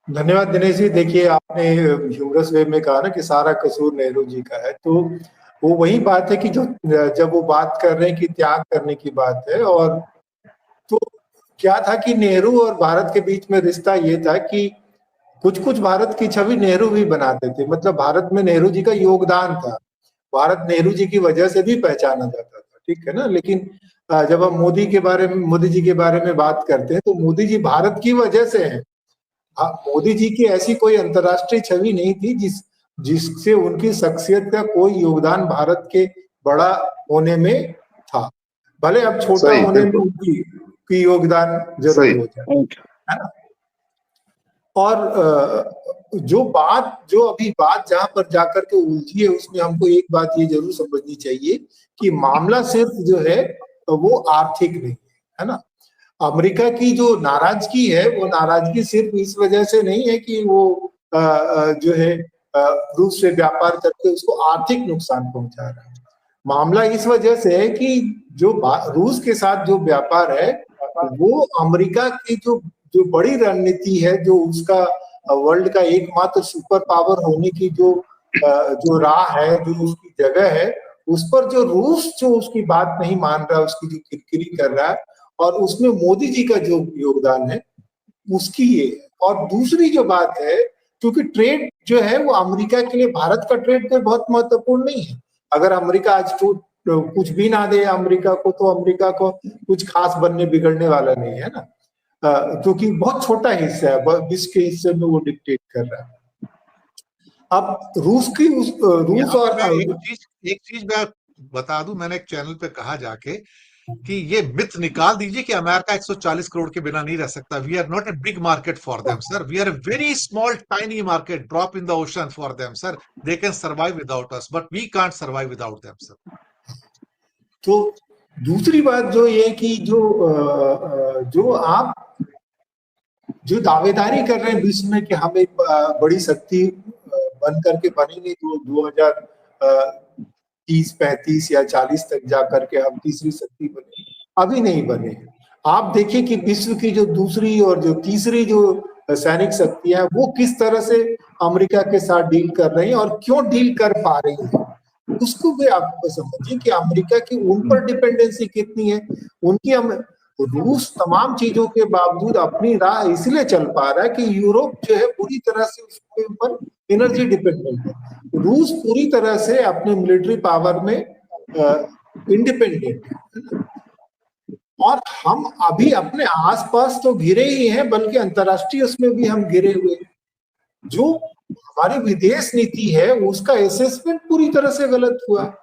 धन्यवाद दिनेश जी। देखिए, आपने ह्यूमरस वे में कहा ना कि सारा कसूर नेहरू जी का है, तो वो वही बात है कि जो जब वो बात कर रहे हैं कि त्याग करने की बात है, और तो क्या था कि नेहरू और भारत के बीच में रिश्ता ये था कि कुछ कुछ भारत की छवि नेहरू भी बनाते थे, मतलब भारत में नेहरू जी का योगदान था। भारत नेहरू जी की वजह से भी पहचाना जाता था, ठीक है ना। लेकिन जब हम मोदी जी के बारे में बात करते हैं, तो मोदी जी भारत की वजह से हैं। हाँ, मोदी जी की ऐसी कोई अंतर्राष्ट्रीय छवि नहीं थी जिससे उनकी शख्सियत का कोई योगदान भारत के बड़ा होने में था। भले अब छोटा सही, होने में बिल्कुल उनकी की योगदान जरूर सही। हो जाए, है ना। और जो अभी बात जहां पर जाकर के उलझी है, उसमें हमको एक बात ये जरूर समझनी चाहिए कि मामला सिर्फ जो है वो आर्थिक नहीं है ना। अमेरिका की जो नाराजगी है, वो नाराजगी सिर्फ इस वजह से नहीं है कि वो जो है रूस से व्यापार करके उसको आर्थिक नुकसान पहुंचा रहा है। मामला इस वजह से है कि जो रूस के साथ जो व्यापार है, वो अमेरिका की जो जो बड़ी रणनीति है, जो उसका वर्ल्ड का एकमात्र सुपर पावर होने की जो राह है, जो उसकी जगह है, उस पर जो रूस जो उसकी बात नहीं मान रहा, उसकी जो किरकिरी कर रहा है, और उसमें मोदी जी का जो योगदान है, उसकी ये है। और दूसरी जो बात है, क्योंकि ट्रेड जो है वो अमेरिका के लिए, भारत का ट्रेड तो बहुत महत्वपूर्ण नहीं है। अगर अमेरिका आज कुछ भी ना दे अमेरिका को, तो अमेरिका को कुछ खास बनने बिगड़ने वाला नहीं है ना, क्योंकि बहुत छोटा हिस्सा है, विश्व के हिस्से में वो डिक्टेट कर रहा है। अब रूस यहाँ पे और मैं एक चीज मैं बता दूं, मैंने एक चैनल पे कहा जाके कि ये मिथ निकाल दीजिए कि अमेरिका 140 करोड़ के बिना नहीं रह सकता। We are not a big market for them sir, we are a very small tiny market, drop in the ocean for them sir. They can survive without us, but we can't survive without them sir. तो दूसरी बात जो ये कि जो आप जो दावेदारी कर रहे हैं विश्व में कि हम एक बड़ी शक्ति बन करके बनेंगे, जो 2030, 35 या 40 तक जाकर के हम तीसरी शक्ति बने, अभी नहीं बने। आप देखिए कि विश्व की जो दूसरी और जो तीसरी जो सैनिक शक्तियां, वो किस तरह से अमेरिका के साथ डील कर रही हैं और क्यों डील कर पा रही हैं, उसको भी आप समझिए कि अमेरिका की उन पर डिपेंडेंसी कितनी है। उनकी रूस तमाम चीजों के बावजूद अपनी राह इसलिए चल पा रहा है कि यूरोप जो है पूरी तरह से उसके ऊपर एनर्जी डिपेंडेंट है। रूस पूरी तरह से अपने मिलिट्री पावर में इंडिपेंडेंट है, और हम अभी अपने आसपास तो घिरे ही हैं, बल्कि अंतर्राष्ट्रीय उसमें भी हम घिरे हुए। जो हमारी विदेश नीति है, उसका असेसमेंट पूरी तरह से गलत हुआ।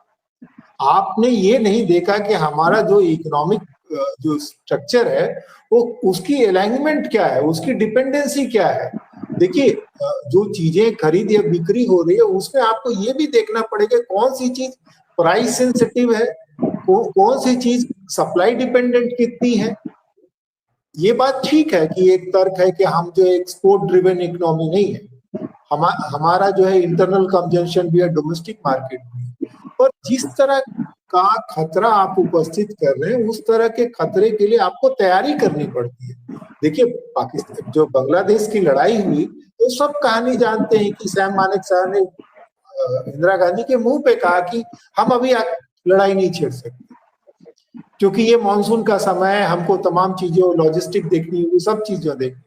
आपने ये नहीं देखा कि हमारा जो इकोनॉमिक जो स्ट्रक्चर है, वो उसकी अलाइनमेंट क्या है, उसकी डिपेंडेंसी क्या है। देखिए, जो चीजें खरीद या बिक्री हो रही है, उसमें आपको ये भी देखना पड़ेगा कौन सी चीज प्राइस सेंसिटिव है, कौन सी चीज सप्लाई डिपेंडेंट कितनी है। ये बात ठीक है कि एक तर्क है कि हम जो एक्सपोर्ट ड्रिवन इकोनॉमी नहीं है, हमारा जो है इंटरनल कंजम्पशन भी है, डोमेस्टिक मार्केट भी। पर जिस तरह का खतरा आप उपस्थित कर रहे हैं, उस तरह के खतरे के लिए आपको तैयारी करनी पड़ती है। देखिए, पाकिस्तान जो बांग्लादेश की लड़ाई हुई, तो सब कहानी जानते हैं कि सैम मानेकशॉ ने इंदिरा गांधी के मुंह पे कहा कि हम अभी लड़ाई नहीं छेड़ सकते, क्योंकि ये मानसून का समय है, हमको तमाम चीजें लॉजिस्टिक देखनी होगी, सब चीजें देखनी।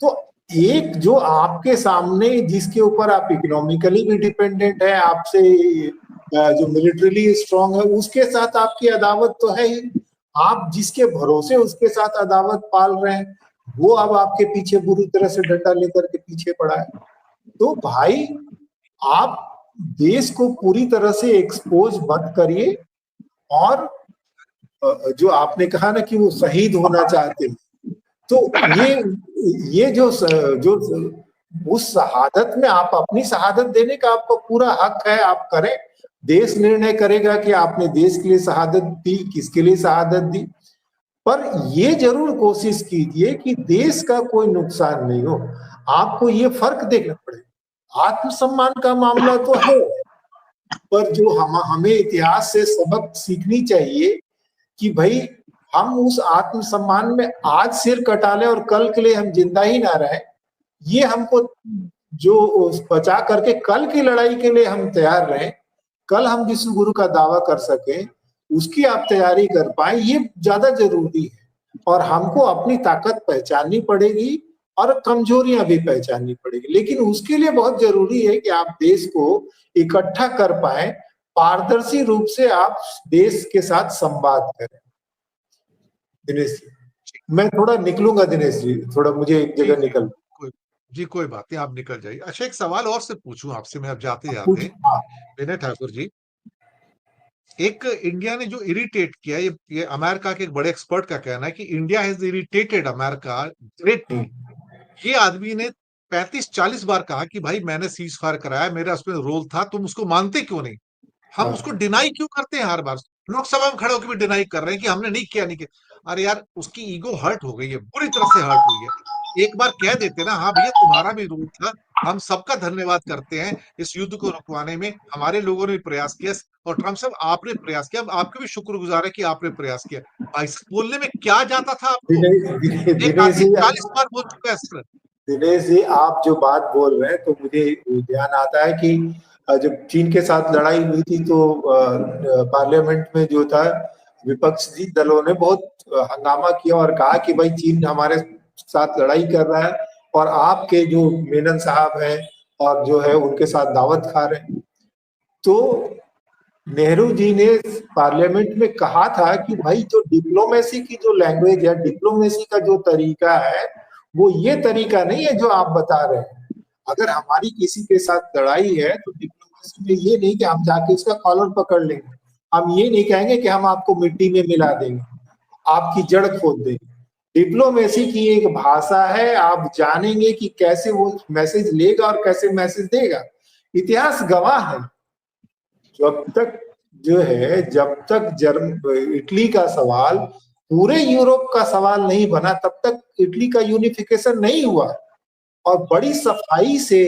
तो एक जो आपके सामने, जिसके ऊपर आप इकोनॉमिकली भी डिपेंडेंट है, आपसे जो मिलिट्रीली स्ट्रांग है, उसके साथ आपकी अदावत तो है ही। आप जिसके भरोसे उसके साथ अदावत पाल रहे हैं, वो अब आपके पीछे बुरी तरह से डंडा लेकर के पीछे पड़ा है। तो भाई, आप देश को पूरी तरह से एक्सपोज मत करिए। और जो आपने कहा ना कि वो शहीद होना चाहते हैं, तो ये जो उस शहादत में, आप अपनी शहादत देने का आपको पूरा हक है, आप करें। देश निर्णय करेगा कि आपने देश के लिए शहादत दी, किसके लिए शहादत दी। पर ये जरूर कोशिश कीजिए कि देश का कोई नुकसान नहीं हो। आपको ये फर्क देखना पड़ेगा। आत्मसम्मान का मामला तो है, पर जो हमें इतिहास से सबक सीखनी चाहिए कि भाई, हम उस आत्मसम्मान में आज सिर कटा लें और कल के लिए हम जिंदा ही ना रहे, ये हमको जो बचा करके कल की लड़ाई के लिए हम तैयार रहें, कल हम विश्व गुरु का दावा कर सकें, उसकी आप तैयारी कर पाए, ये ज्यादा जरूरी है। और हमको अपनी ताकत पहचाननी पड़ेगी और कमजोरियां भी पहचाननी पड़ेगी, लेकिन उसके लिए बहुत जरूरी है कि आप देश को इकट्ठा कर पाए, पारदर्शी रूप से आप देश के साथ संवाद करें। दिनेश जी, मैं थोड़ा निकलूंगा दिनेश जी, थोड़ा मुझे एक जगह निकल कोई बात नहीं, आप निकल जाइए। अच्छा, एक सवाल और से पूछूं आपसे मैं अब जाते कुछ। जाते, विनय ठाकुर जी, एक इंडिया ने जो इरिटेट किया, ये अमेरिका के एक बड़े एक्सपर्ट का कहना है कि India has irritated America greatly. ये आदमी ने 35-40 बार कहा कि भाई मैंने सीज फायर कराया, मेरा उसमें रोल था, तुम उसको मानते क्यों नहीं? हम उसको डिनाई क्यों करते हैं हर बार? लोकसभा में खड़े होकर भी डिनाई कर रहे हैं कि हमने नहीं किया, नहीं किया। अरे यार, उसकी ईगो हर्ट हो गई है, बुरी तरह से हर्ट हुई है। एक बार कह देते ना, हाँ भैया तुम्हारा भी रोल था, हम सबका धन्यवाद करते हैं इस युद्ध को रुकवाने में, हमारे लोगों ने भी प्रयास किया, और ट्रम्प साहब आपने प्रयास किया, हम आपके भी शुक्रगुजार है कि आपने प्रयास किया। भाई साहब, बोलने में क्या जाता था आपको? एक दिनेश आदमी जी, 40 बार बोल चुका है सर। दिनेश जी, आप जो बात बोल रहे हैं तो मुझे ध्यान आता है कि जब चीन के साथ लड़ाई हुई थी तो पार्लियामेंट में जो था, विपक्षी दलों ने बहुत हंगामा किया और कहा कि भाई चीन हमारे साथ लड़ाई कर रहा है और आपके जो मेनन साहब हैं और जो है उनके साथ दावत खा रहे हैं। तो नेहरू जी ने पार्लियामेंट में कहा था कि भाई जो डिप्लोमेसी की जो लैंग्वेज है, डिप्लोमेसी का जो तरीका है, वो ये तरीका नहीं है जो आप बता रहे हैं। अगर हमारी किसी के साथ लड़ाई है तो डिप्लोमेसी में ये नहीं कि हम जाके उसका कॉलर पकड़ लेंगे, हम ये नहीं कहेंगे कि हम आपको मिट्टी में मिला देंगे, आपकी जड़ खोद देंगे। डिप्लोमेसी की एक भाषा है, आप जानेंगे कि कैसे वो मैसेज लेगा और कैसे मैसेज देगा। इतिहास गवाह है, जब तक जो है, जब तक इटली का सवाल पूरे यूरोप का सवाल नहीं बना, तब तक इटली का यूनिफिकेशन नहीं हुआ। और बड़ी सफाई से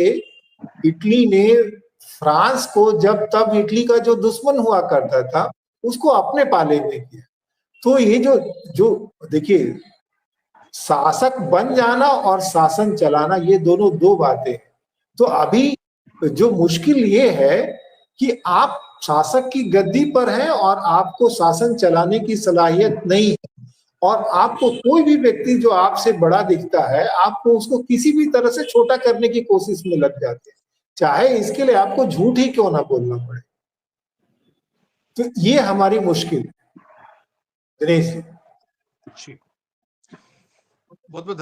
इटली ने फ्रांस को, जब तब इटली का जो दुश्मन हुआ करता था, उसको अपने पाले में किया। तो ये जो जो देखिए, शासक बन जाना और शासन चलाना, ये दोनों दो बातें। तो अभी जो मुश्किल ये है कि आप शासक की गद्दी पर हैं और आपको शासन चलाने की सलाहियत नहीं है, और आपको कोई भी व्यक्ति जो आपसे बड़ा दिखता है, आपको उसको किसी भी तरह से छोटा करने की कोशिश में लग जाते हैं, चाहे इसके लिए आपको झूठ ही क्यों ना बोलना पड़े। तो ये हमारी मुश्किल है दिनेश। बहुत बहुत